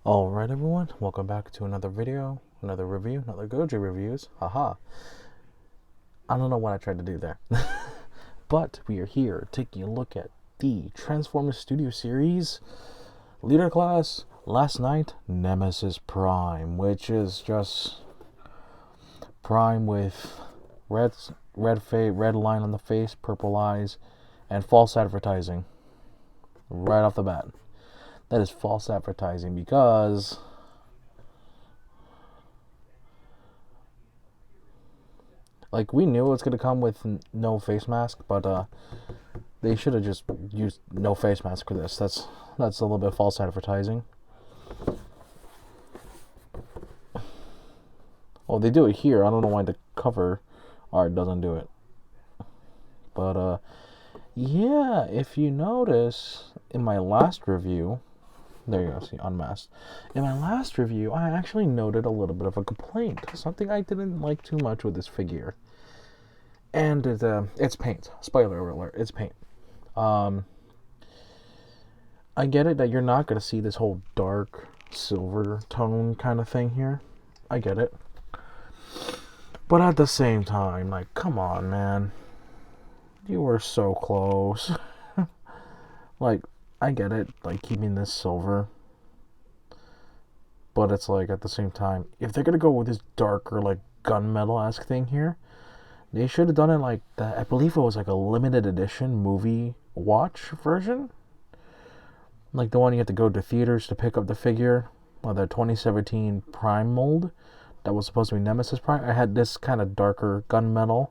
Alright everyone, welcome back to another video, another review, another Goji reviews. Haha. I don't know what I tried to do there. But we are here taking a look at the Transformers Studio Series Leader Class Last Night Nemesis Prime, which is just Prime with red line on the face, purple eyes, and false advertising. Right off the bat. That is false advertising because like we knew it was gonna come with no face mask, but they should have just used no face mask for this. That's a little bit false advertising. Well, they do it here. I don't know why the cover art doesn't do it. But yeah, if you notice in my last review, there you go, see, unmasked. In my last review, I actually noted a little bit of a complaint. Something I didn't like too much with this figure. And it's paint. Spoiler alert, it's paint. I get it that you're not going to see this whole dark silver tone kind of thing here. I get it. But at the same time, like, come on, man. You were so close. Like, I get it, like, keeping this silver. But it's like, at the same time, if they're going to go with this darker, like, gunmetal-esque thing here, they should have done it like that. I believe it was like a limited edition movie watch version. Like the one you have to go to theaters to pick up the figure. Or the 2017 Prime mold that was supposed to be Nemesis Prime. I had this kind of darker gunmetal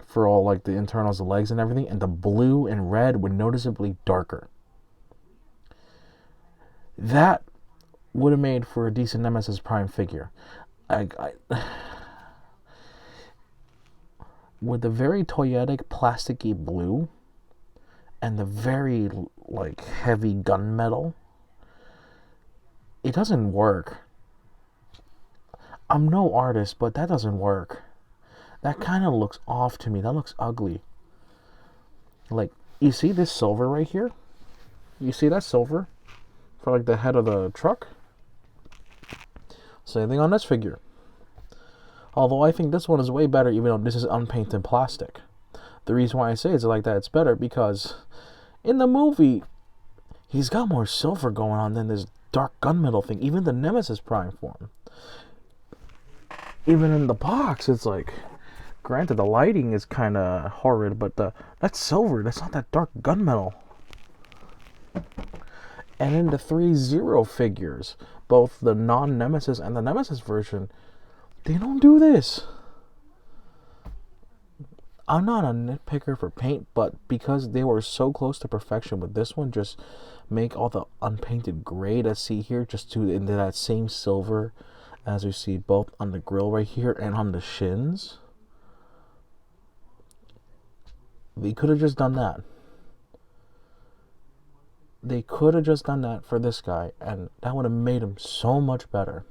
for all like the internals, the legs and everything. And the blue and red were noticeably darker. That would have made for a decent Nemesis Prime figure. With the very toyetic plasticky blue and the very like heavy gunmetal, it doesn't work. I'm no artist, but that doesn't work. That kind of looks off to me. That looks ugly. Like, you see this silver right here? You see that silver for like the head of the truck? Same thing on this figure. Although I think this one is way better, even though this is unpainted plastic. The reason why I say it's like that, it's better because in the movie, he's got more silver going on than this dark gunmetal thing. Even the Nemesis Prime form. Even in the box, it's like, granted the lighting is kind of horrid, but that's silver. That's not that dark gunmetal. And in the 3-0 figures, both the non-Nemesis and the Nemesis version, they don't do this. I'm not a nitpicker for paint, but because they were so close to perfection with this one, just make all the unpainted gray that I see here just to into that same silver as we see both on the grill right here and on the shins. They could have just done that. They could have just done that for this guy, and that would have made him so much better.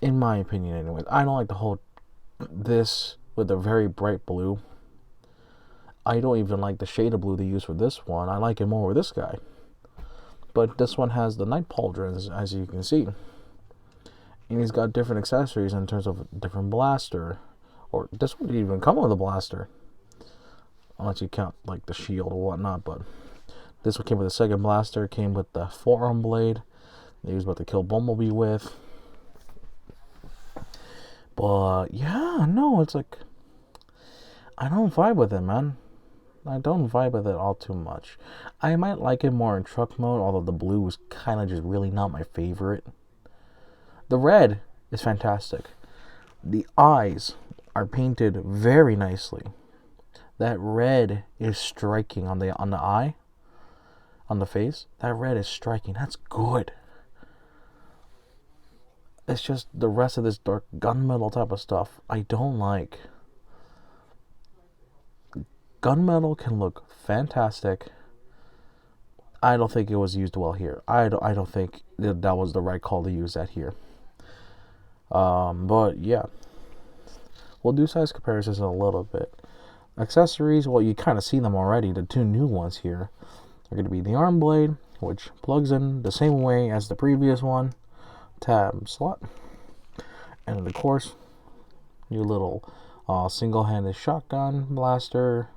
In my opinion, anyways. I don't like the whole this with a very bright blue. I don't even like the shade of blue they use for this one. I like it more with this guy. But this one has the night pauldrons, as you can see. And he's got different accessories in terms of different blaster. Or this one didn't even come with a blaster. Unless you count like the shield or whatnot. But this one came with a second blaster. Came with the forearm blade that he was about to kill Bumblebee with. But yeah, no, it's like I don't vibe with it, man. I don't vibe with it all too much. I might like it more in truck mode, although the blue is kind of just really not my favorite. The red is fantastic. The eyes are painted very nicely. That red is striking on the eye, on the face. That red is striking. That's good. It's just the rest of this dark gunmetal type of stuff I don't like. Gunmetal can look fantastic. I don't think it was used well here. I don't think that was the right call to use that here. But yeah, we'll do size comparisons in a little bit. Accessories, well, you kind of see them already. The two new ones here are going to be the arm blade, which plugs in the same way as the previous one. Tab slot. And of course, your little single-handed shotgun blaster,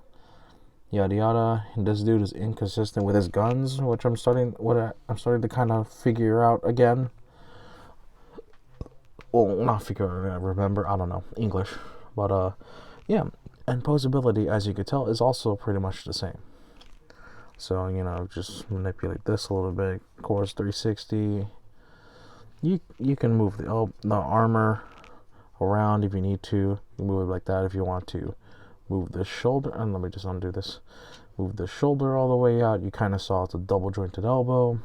yada yada. And this dude is inconsistent with his guns, which I'm starting to kind of figure out again. Well, not figure out, remember, I don't know English, but yeah. And poseability, as you could tell, is also pretty much the same. So, you know, just manipulate this a little bit. Of course, 360. You can move the armor around if you need to. You can move it like that if you want to. Move the shoulder, and let me just undo this. Move the shoulder all the way out. You kind of saw it's a double jointed elbow.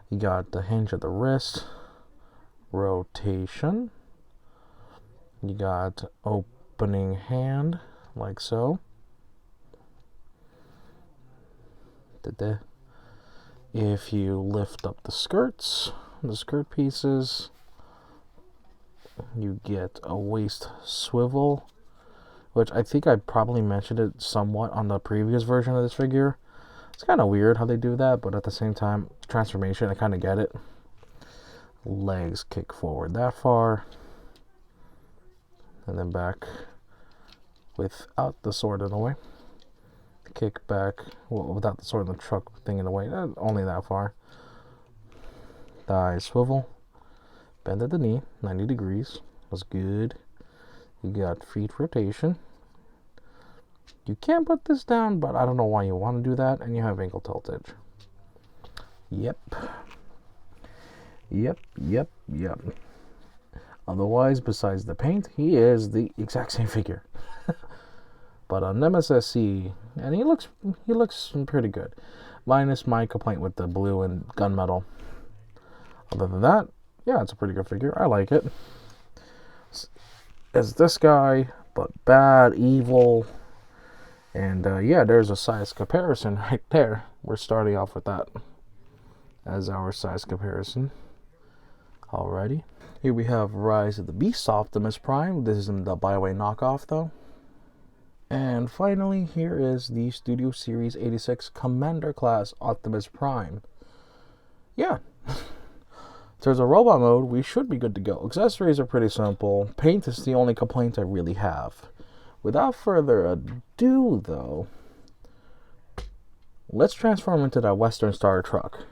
You got the hinge at the wrist. Rotation. You got opening hand, like so. If you lift up the skirt pieces, you get a waist swivel, which I think I probably mentioned it somewhat on the previous version of this figure. It's kind of weird how they do that, but at the same time, transformation, I kind of get it. Legs kick forward that far, and then back without the sword in the way. Kick back, well, without the sword and the truck thing in the way, only that far. Thigh swivel, bend at the knee, 90 degrees, that's good. You got feet rotation. You can put this down, but I don't know why you want to do that, and you have ankle tiltage. Yep. Otherwise, besides the paint, he is the exact same figure. But on Nemesis, and he looks pretty good, minus my complaint with the blue and gunmetal. Other than that, yeah, it's a pretty good figure. I like it. It's this guy, but bad, evil, and yeah, there's a size comparison right there. We're starting off with that as our size comparison. Alrighty, here we have Rise of the Beast Optimus Prime. This is in the Bioware knockoff, though. And finally, here is the Studio Series 86 Commander Class Optimus Prime. Yeah. If there's a robot mode, we should be good to go. Accessories are pretty simple. Paint is the only complaint I really have. Without further ado, though, let's transform into that Western Star truck.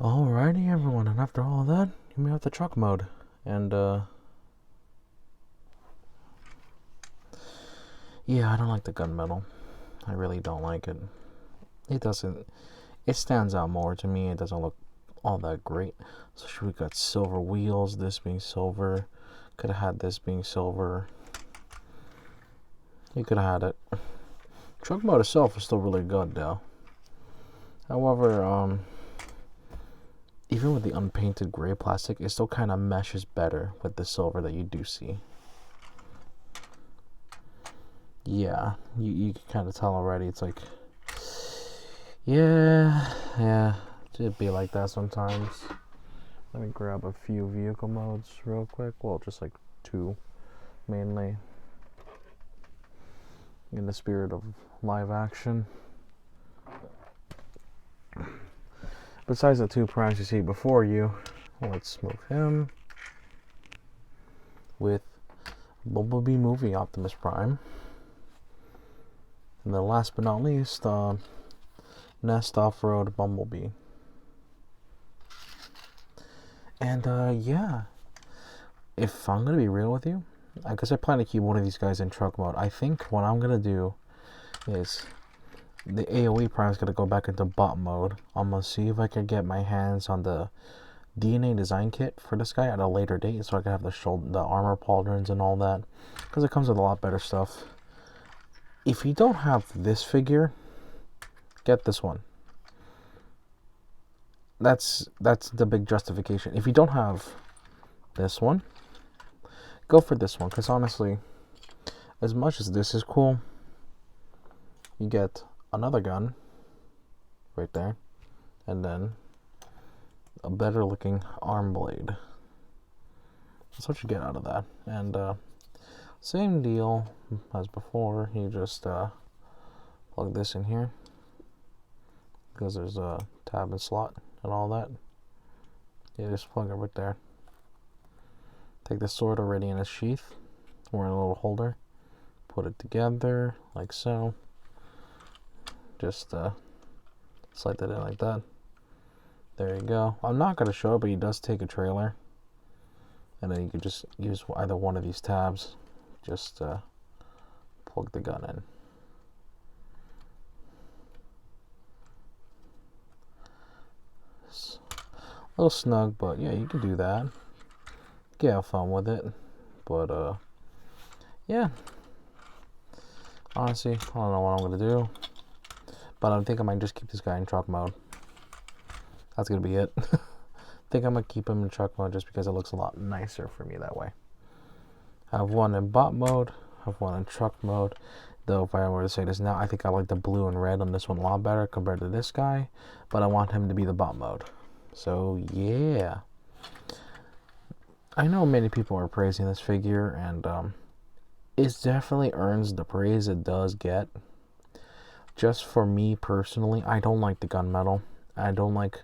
Alrighty, everyone, and after all that, we have the truck mode, and yeah, I don't like the gunmetal. I really don't like it. It doesn't. It stands out more to me. It doesn't look all that great. So we got silver wheels. This being silver. Could have had this being silver. You could have had it. Truck mode itself is still really good though. However, even with the unpainted gray plastic, it still kind of meshes better with the silver that you do see. Yeah, you can kind of tell already. It's like, yeah, it'd be like that sometimes. Let me grab a few vehicle modes real quick. Well, just like 2 mainly. In the spirit of live action. Besides the 2 primes you see before you, let's move him with Bumblebee movie Optimus Prime. And then last but not least, Nest Off-Road Bumblebee. And yeah, if I'm gonna be real with you, because I plan to keep one of these guys in truck mode, I think what I'm gonna do is the AoE Prime is gonna go back into bot mode. I'm gonna see if I can get my hands on the DNA design kit for this guy at a later date, so I can have the armor pauldrons and all that, because it comes with a lot better stuff. If you don't have this figure, get this one. That's the big justification. If you don't have this one, go for this one, because honestly, as much as this is cool, you get another gun right there, and then a better looking arm blade. That's what you get out of that. And same deal as before, you just plug this in here, because there's a tab and slot and all that. You just plug it right there. Take the sword already in its sheath, or in a little holder, put it together like so. Just slide that in like that. There you go. I'm not going to show it, but he does take a trailer. And then you can just use either one of these tabs. Just plug the gun in. It's a little snug, but yeah, you can do that. Get have fun with it. But yeah. Honestly, I don't know what I'm going to do. But I think I might just keep this guy in truck mode. That's going to be it. I think I'm going to keep him in truck mode just because it looks a lot nicer for me that way. I have one in bot mode. I have one in truck mode. Though if I were to say this now, I think I like the blue and red on this one a lot better compared to this guy. But I want him to be the bot mode. So yeah. I know many people are praising this figure, and it definitely earns the praise it does get. Just for me personally, I don't like the gunmetal. I don't like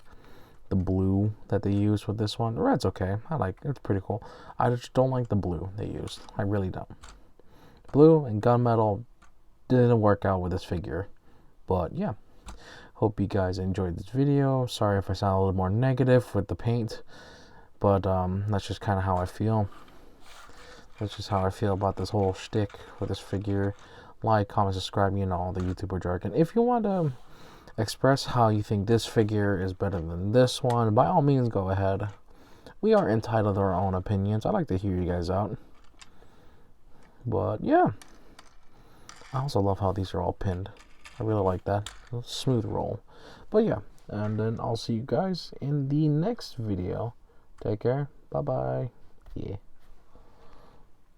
the blue that they use with this one. The red's okay. I like it. It's pretty cool. I just don't like the blue they used. I really don't. Blue and gunmetal didn't work out with this figure. But yeah. Hope you guys enjoyed this video. Sorry if I sound a little more negative with the paint. But that's just kind of how I feel. That's just how I feel about this whole shtick with this figure. Like, comment, subscribe, you know, all the YouTuber jargon. If you want to express how you think this figure is better than this one, by all means, go ahead. We are entitled to our own opinions. I like to hear you guys out. But, yeah. I also love how these are all pinned. I really like that. Smooth roll. But, yeah. And then I'll see you guys in the next video. Take care. Bye-bye. Yeah.